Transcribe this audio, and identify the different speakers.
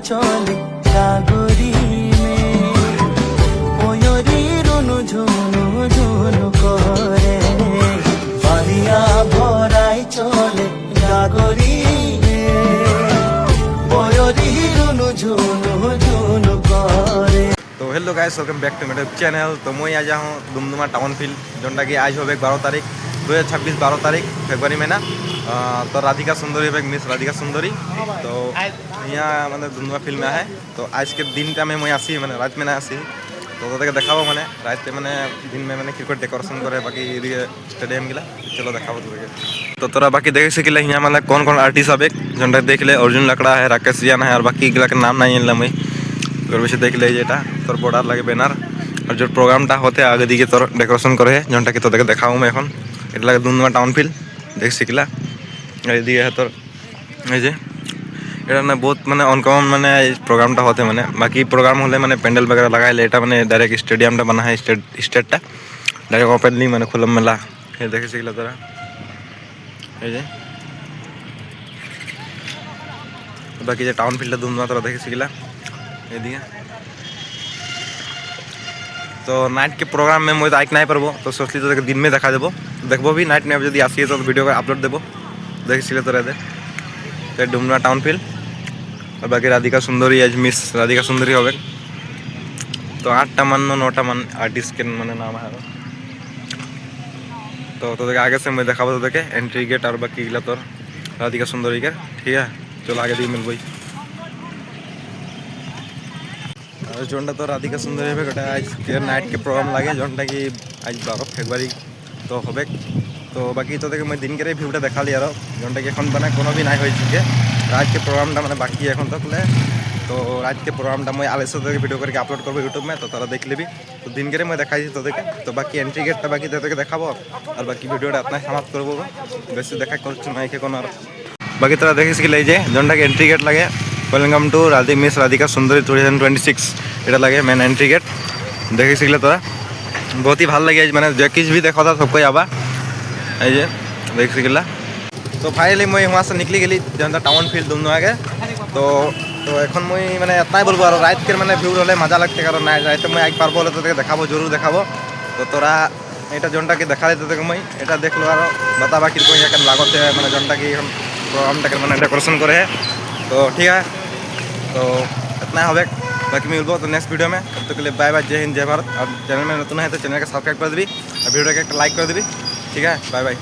Speaker 1: চলে সাগরী ময়ূরী রুনু ঝুনু ঝুনু করে বাড়িয়া ভরাই চলে সাগরী ময়ূরী রুনু ঝুনু ঝুনু করে।
Speaker 2: तो hello guys welcome back to my YouTube channel. तो मैं आज हूँ दुमदुमा टाउन फील्ड जोटा कि आज हो 12 तारीख 2026 12 तारीख फेब्रुआरी में ना। तो राधिका सुंदरी है मिस राधिका सुंदरी। तो यहाँ मतलब दुमदुमा फील्ड में है। तो आज के दिन टाइम मैं आसी मैंने रात में ना आसी तो देखाबो मैंने रात मैंने दिन में मैंने क्रिकेट डेकोरेशन करे बाकी स्टेडियम गिला चलो देखाबो तुझे। तो तोरा बाकी देख सकिले यहाँ मतलब कौन कौन आर्टिस्ट आबे जोटा देख ले अर्जुन लकड़ा है राकेश जियान है और बाकी गिला के नाम नहीं मैं बेसि देख ले जेटा तोर बॉर्डर लगे बैनर और जो प्रोग्रामटा होते आगे दिखे तोर डेकोरेशन करे जोटा कि तोदेके देखाऊँ मैं एखन एटा लगे दुमदुमा टाउन फील्ड देख सिकला एदिके है तोर ये এটা মানে বহুত মানে অনকমন মানে প্রোগ্রামটা হতে মানে বাকি প্রোগ্রাম হলে মানে প্যান্ডেল वगैरह লাগাইলে এটা মানে ডাইরেক্ট স্টেডিয়ামটা বানা হয় স্টেটটা ডাইরেক্ট ওপেনলি মানে খোলা মেলা এই দেখে সিগলা তোরা এই যে বাকি যে টাউন ফিল্ডটা দুমদুমা তোরা দেখে সিগলা एदिके। तो नाइट के प्रोग्राम में मुझे आइक नहीं पारबो तो सोचली तो दिन में देखा देबो देखबो भी नाइट में जब आसी तो वीडियो को अपलोड देबो देख सिले तो रहते तो डुमदुमा टाउन फील्ड और बाकी राधिका सुंदरी आज मिस राधिका सुंदरी हो तो 8टा मान 9टा मान आर्टिस्ट के मैंने नाम है तो आगे से मैं देखा तो देखे एंट्री गेट और बाकी गिला तो राधिका सुंदरी के ठीक है। चलो आगे दी मिलबो जोटा तो राधिका सुंदरी है गोटा आज के नाइट के प्रोग्राम लगे जोटा कि आज 12 फेब्रुआरी तो हो तो बाकी तो देखे मैं दिन के भिवटा देखा ली और जोटा कि मैंने कोनो भी नहीं हो चुके रात के प्रोग्रामटा मैंने बाकी एन तक तो रात के प्रोग्रामटा मैं आगे से वीडियो करके अपलोड करो यूट्यूब में तो तारा देख ली तो दिन के मैं देखा तो देखे तो बाकी एंट्री गेटा बाकी तो देखा और बाकी वीडियोटा अपना समाप्त करब बेसि देखा कर बाकी तारा देखे सिले जोटा कि एंट्री गेट लगे वेलकम टू मिस राधिका सुंदरी 2026 এটা लगे मेन एंट्री गेट देखे सिले तोरा बहुत ही भल लगे मैंने जो किस भी देखा था सबको आबा ये देख सिला। तो फाइनली मैं वहाँ से निकली गली जनता टाउन फील्ड दुमदुमा के तो এখন मैं मैंने इतना बोलबो और रात के मैंने ভিউ হলে मजा लगते कारण रात मैं आग पारबो तो देखाबो जरूर देखाबो तो तोरा এটা जोनटा कि देखा देते मैं এটা देखलो और बताबा कि लागते मैंने जोनटा कि प्रोग्रामटा मैंने डेकोरेशन करे तो ठीक है। तो इतना हो बाकी मिलबो तो नेक्स्ट वीडियो में तब तक के लिए बाय बाय जय हिंद जय भारत। और चैनल में नतून है तो चैनल का सब्सक्राइब कर दी और वीडियो का एक लाइक कर दी ठीक है। Bye bye.